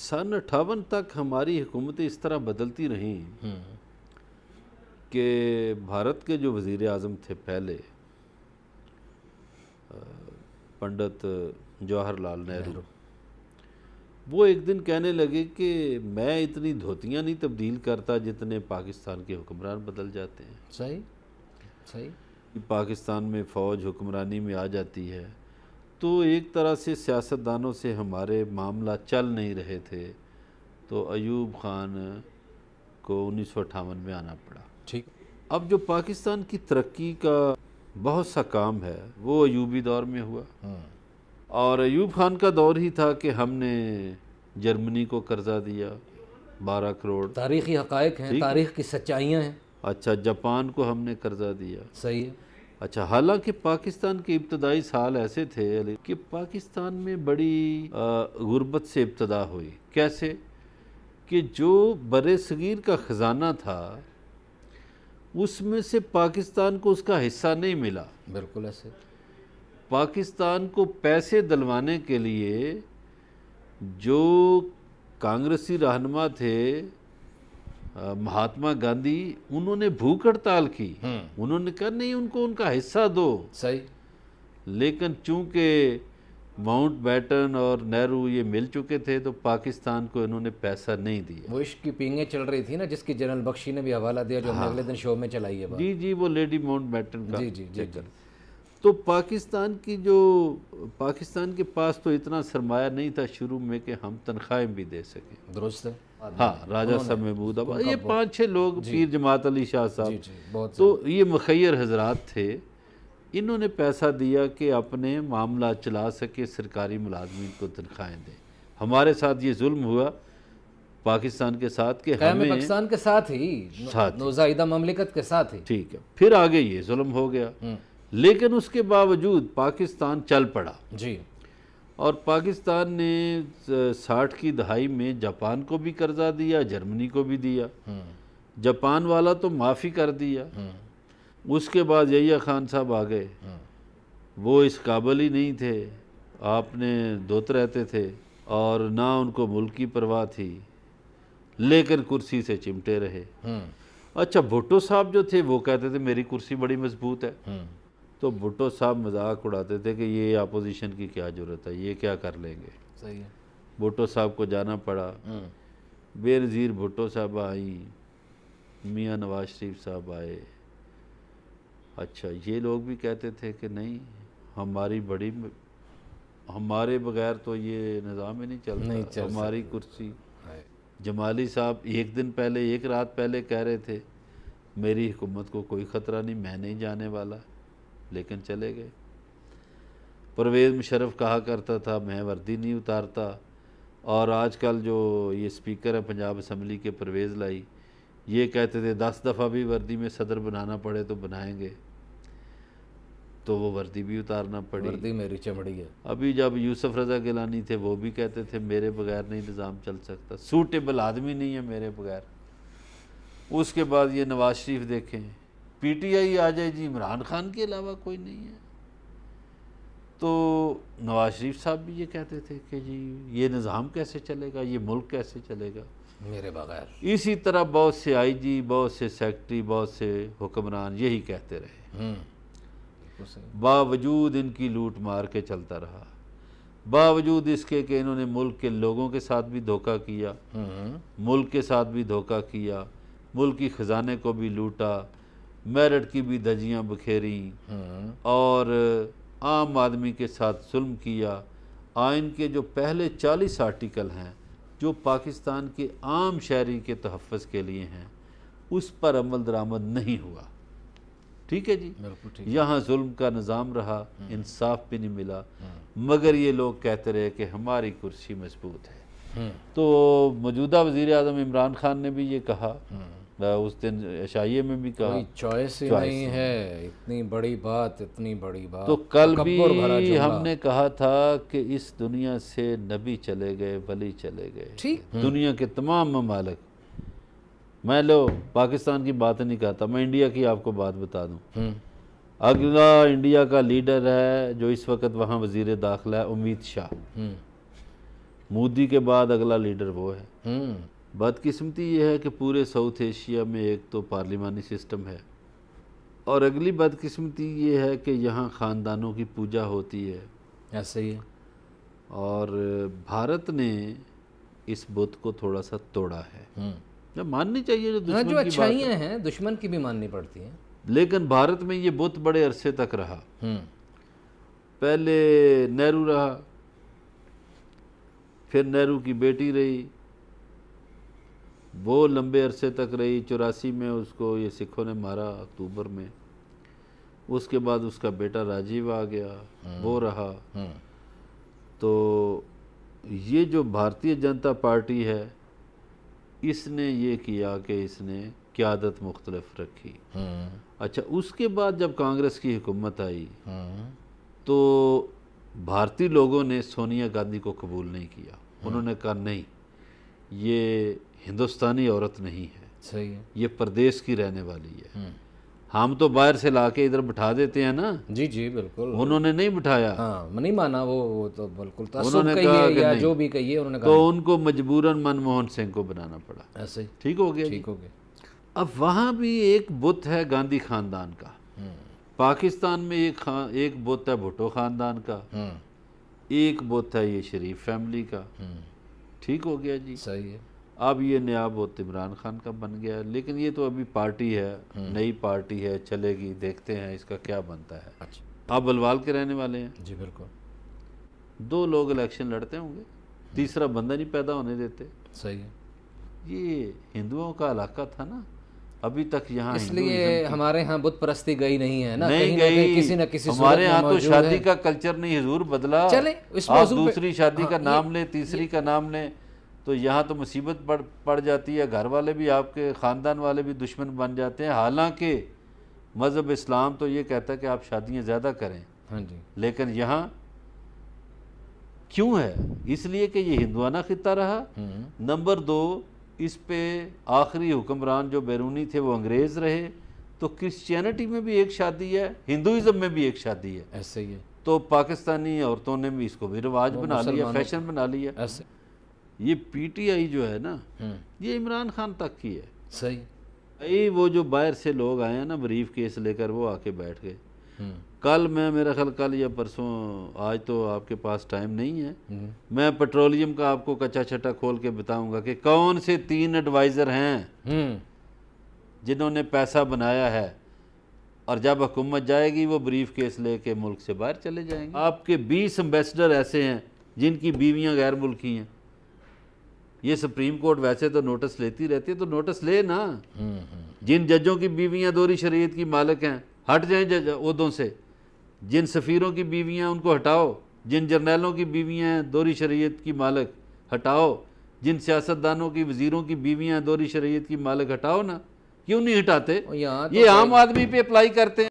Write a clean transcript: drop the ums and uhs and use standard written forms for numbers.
سن 58 تک ہماری حکومتیں اس طرح بدلتی رہیں کہ بھارت کے جو وزیر اعظم تھے پہلے پنڈت جواہر لال نہرو، وہ ایک دن کہنے لگے کہ میں اتنی دھوتیاں نہیں تبدیل کرتا جتنے پاکستان کے حکمران بدل جاتے ہیں۔ صحیح پاکستان میں فوج حکمرانی میں آ جاتی ہے تو ایک طرح سے سیاستدانوں سے ہمارے معاملہ چل نہیں رہے تھے، تو ایوب خان کو 1958 میں آنا پڑا۔ ٹھیک۔ اب جو پاکستان کی ترقی کا بہت سا کام ہے وہ ایوبی دور میں ہوا، اور ایوب خان کا دور ہی تھا کہ ہم نے جرمنی کو قرضہ دیا 12 کروڑ، تاریخی حقائق ہیں، تاریخ کی سچائیاں ہیں۔ اچھا، جاپان کو ہم نے قرضہ دیا۔ صحیح ہے۔ اچھا، حالانکہ پاکستان کے ابتدائی سال ایسے تھے کہ پاکستان میں بڑی غربت سے ابتدا ہوئی۔ کیسے کہ جو بر صغیر کا خزانہ تھا اس میں سے پاکستان کو اس کا حصہ نہیں ملا۔ بالکل ایسے۔ پاکستان کو پیسے دلوانے کے لیے جو کانگریسی رہنما تھے مہاتما گاندھی، انہوں نے بھوک ہڑتال کی، انہوں نے کہا نہیں ان کو ان کا حصہ دو۔ صحیح۔ لیکن چونکہ ماؤنٹ بیٹن اور نہرو یہ مل چکے تھے تو پاکستان کو انہوں نے پیسہ نہیں دیا۔ وہ عشق کی پینگیں چل رہی تھی نا، جس کی جنرل بخشی نے بھی حوالہ دیا، جو ہم نے اگلے دن شو میں چلائی ہے بات۔ جی وہ لیڈی ماؤنٹ بیٹن کا جی چکر۔ تو پاکستان کے پاس تو اتنا سرمایہ نہیں تھا شروع میں کہ ہم تنخواہیں بھی دے سکیں۔ درست ہے۔ ہاں، راجہ صاحب محمود آباد، یہ 5-6 لوگ، پیر جماعت علی شاہ صاحب، تو یہ مخیر حضرات تھے، انہوں نے پیسہ دیا کہ اپنے معاملہ چلا سکے، سرکاری ملازمین کو تنخواہیں دیں۔ ہمارے ساتھ یہ ظلم ہوا پاکستان کے ساتھ کہ ہمیں پاکستان کے ساتھ ہی، نوزائیدہ مملکت کے ساتھ ہی، ٹھیک ہے، پھر آگے یہ ظلم ہو گیا، لیکن اس کے باوجود پاکستان چل پڑا۔ جی۔ اور پاکستان نے 60 کی دہائی میں جاپان کو بھی قرضہ دیا، جرمنی کو بھی دیا۔ جاپان والا تو معافی کر دیا، اس کے بعد یحییٰ خان صاحب آ گئے، وہ اس قابل ہی نہیں تھے، آپ نے دوت رہتے تھے اور نہ ان کو ملک کی پرواہ تھی، لیکن کرسی سے چمٹے رہے۔ اچھا، بھٹو صاحب جو تھے وہ کہتے تھے میری کرسی بڑی مضبوط ہے، تو بھٹو صاحب مذاق اڑاتے تھے کہ یہ اپوزیشن کی کیا ضرورت ہے، یہ کیا کر لیں گے۔ صحیح ہے۔ بھٹو صاحب کو جانا پڑا، بے نظیر بھٹو صاحب آئیں، میاں نواز شریف صاحب آئے۔ اچھا، یہ لوگ بھی کہتے تھے کہ نہیں ہمارے بغیر تو یہ نظام ہی نہیں چلتا، ہماری کرسی۔ جمالی صاحب ایک رات پہلے کہہ رہے تھے میری حکومت کو کوئی خطرہ نہیں، میں نہیں جانے والا، لیکن چلے گئے۔ پرویز مشرف کہا کرتا تھا میں وردی نہیں اتارتا، اور آج کل جو یہ سپیکر ہے پنجاب اسمبلی کے پرویز لائی، یہ کہتے تھے 10 دفعہ بھی وردی میں صدر بنانا پڑے تو بنائیں گے، تو وہ وردی بھی اتارنا پڑی۔ وردی میری چمڑی ہے۔ ابھی جب یوسف رضا گیلانی تھے وہ بھی کہتے تھے میرے بغیر نہیں نظام چل سکتا، سوٹیبل آدمی نہیں ہے میرے بغیر۔ اس کے بعد یہ نواز شریف دیکھیں، پی ٹی آئی آ جائے جی عمران خان کے علاوہ کوئی نہیں ہے، تو نواز شریف صاحب بھی یہ کہتے تھے کہ جی یہ نظام کیسے چلے گا، یہ ملک کیسے چلے گا میرے بغیر۔ اسی طرح بہت سے آئی جی، بہت سے سیکٹری، بہت سے حکمران یہی کہتے رہے، باوجود ان کی لوٹ مار کے چلتا رہا، باوجود اس کے کہ انہوں نے ملک کے لوگوں کے ساتھ بھی دھوکہ کیا، ملک کے ساتھ بھی دھوکہ کیا، ملک کی خزانے کو بھی لوٹا، میرٹ کی بھی دھجیاں بکھیری، اور عام آدمی کے ساتھ ظلم کیا۔ آئین کے جو پہلے 40 آرٹیکل ہیں جو پاکستان کے عام شہری کے تحفظ کے لیے ہیں، اس پر عمل درآمد نہیں ہوا۔ ٹھیک ہے جی، یہاں ظلم کا نظام رہا، انصاف بھی نہیں ملا، مگر یہ لوگ کہتے رہے کہ ہماری کرسی مضبوط ہے۔ تو موجودہ وزیر اعظم عمران خان نے بھی یہ کہا، اس دن عشائیے میں بھی کہا، کوئی چوائس ہی نہیں ہے، اتنی بڑی بات، اتنی بڑی بات۔ تو کل بھی ہم نے کہا تھا کہ اس دنیا سے نبی چلے گئے، ولی چلے گئے، دنیا کے تمام ممالک، میں پاکستان کی بات نہیں کہتا، میں انڈیا کی آپ کو بات بتا دوں۔ اگلا انڈیا کا لیڈر ہے جو اس وقت وہاں وزیر داخلہ ہے، امت شاہ، مودی کے بعد اگلا لیڈر وہ ہے۔ ہوں بدقسمتی یہ ہے کہ پورے ساؤتھ ایشیا میں ایک تو پارلیمانی سسٹم ہے، اور اگلی بدقسمتی یہ ہے کہ یہاں خاندانوں کی پوجا ہوتی ہے، ایسا ہی ہے۔ اور بھارت نے اس بت کو تھوڑا سا توڑا ہے۔ ماننی چاہیے جو ہاں، دشمن جو کی بات اچھائیاں ہیں دشمن کی بھی ماننی پڑتی ہیں۔ لیکن بھارت میں یہ بت بڑے عرصے تک رہا۔ پہلے نہرو رہا، پھر نہرو کی بیٹی رہی، وہ لمبے عرصے تک رہی، 84 میں اس کو یہ سکھوں نے مارا اکتوبر میں، اس کے بعد اس کا بیٹا راجیو آ گیا، وہ رہا۔ تو یہ جو بھارتیہ جنتا پارٹی ہے، اس نے یہ کیا کہ اس نے قیادت مختلف رکھی۔ اچھا، اس کے بعد جب کانگریس کی حکومت آئی تو بھارتی لوگوں نے سونیا گاندھی کو قبول نہیں کیا۔ انہوں نے کہا نہیں، یہ ہندوستانی عورت نہیں ہے، صحیح ہے۔ یہ پردیش کی رہنے والی ہے، ہم تو باہر سے لا کے ادھر بٹھا دیتے ہیں نا۔ جی جی بالکل، انہوں نے نہیں بٹھایا، ہاں نہیں مانا، وہ تو بالکل انہوں تعصب نے کہیے کہا کہ یا نہیں، جو بھی کہیے، انہوں نے کہا تو ان کو مجبوراً منموہن سنگھ کو بنانا پڑا۔ ایسے ہی ٹھیک ہو گیا جی۔ ٹھیک ہو گیا۔ اب وہاں بھی ایک بت ہے گاندھی خاندان کا، پاکستان میں ایک بت ہے بھٹو خاندان کا، ایک بت ہے یہ شریف فیملی کا۔ ٹھیک ہو گیا جی۔ صحیح ہے۔ اب یہ نیا بت عمران خان کا بن گیا ہے، لیکن یہ تو ابھی پارٹی ہے، نئی پارٹی ہے، چلے گی، دیکھتے ہیں اس کا کیا بنتا ہے۔ اچھا، آپ بلوال کے رہنے والے ہیں، جی بالکل، 2 لوگ الیکشن لڑتے ہوں گے، تیسرا بندہ نہیں پیدا ہونے دیتے۔ صحیح ہے۔ یہ ہندوؤں کا علاقہ تھا نا، ابھی تک یہاں اس لیے ہمارے ہاں بت پرستی گئی نہیں ہے نا، نہیں کہیں نہ کہیں گئی، کسی نہ کسی صورت ہمارے میں ہاں تو موجود شادی ہے۔ کا کلچر نہیں، حضور بدلا۔ چلیں اس آپ موضوع پہ، دوسری شادی کا ہاں، نام لیں، تیسری کا نام لیں، تو یہاں تو مصیبت پڑ جاتی ہے، گھر والے بھی، آپ کے خاندان والے بھی دشمن بن جاتے ہیں۔ حالانکہ مذہب اسلام تو یہ کہتا ہے کہ آپ شادیاں زیادہ کریں، ہاں جی، لیکن یہاں کیوں ہے؟ اس لیے کہ یہ ہندوانہ خطہ رہا۔ نمبر 2، اس پہ آخری حکمران جو بیرونی تھے وہ انگریز رہے، تو کرسچینٹی میں بھی ایک شادی ہے، ہندوازم میں بھی ایک شادی ہے، ایسے ہی ہے، تو پاکستانی عورتوں نے بھی اس کو بھی رواج بنا لیا، فیشن بنا لیا۔ ایسے، یہ پی ٹی آئی جو ہے نا، یہ عمران خان تک کی ہے۔ صحیح، وہ جو باہر سے لوگ آئے ہیں نا بریف کیس لے کر، وہ آ کے بیٹھ گئے۔ کل میرا خیال کل یا پرسوں، آج تو آپ کے پاس ٹائم نہیں ہے، میں پیٹرولیم کا آپ کو کچا چھٹا کھول کے بتاؤں گا کہ کون سے 3 ایڈوائزر ہیں جنہوں نے پیسہ بنایا ہے، اور جب حکومت جائے گی وہ بریف کیس لے کے ملک سے باہر چلے جائیں گے۔ آپ کے 20 امبیسڈر ایسے ہیں جن کی بیویاں غیر ملکی ہیں۔ یہ سپریم کورٹ ویسے تو نوٹس لیتی رہتی ہے، تو نوٹس لے نا۔ جن ججوں کی بیویاں دوہری شریعت کی مالک ہیں، ہٹ جائیں عہدوں سے۔ جن سفیروں کی بیویاں، ان کو ہٹاؤ۔ جن جرنیلوں کی بیویاں ہیں دوہری شریعت کی مالک، ہٹاؤ۔ جن سیاستدانوں کی، وزیروں کی بیویاں دوہری شریعت کی مالک، ہٹاؤ نا۔ کیوں نہیں ہٹاتے؟ یہ عام آدمی پہ اپلائی کرتے ہیں۔